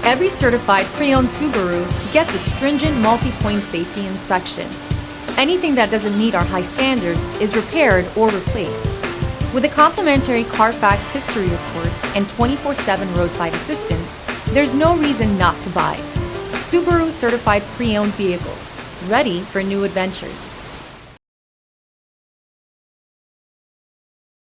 Every certified pre-owned Subaru gets a stringent multi-point safety inspection. Anything that doesn't meet our high standards is repaired or replaced. With a complimentary Carfax history report and 24/7 roadside assistance, there's no reason not to buy. Subaru certified pre-owned vehicles, ready for new adventures.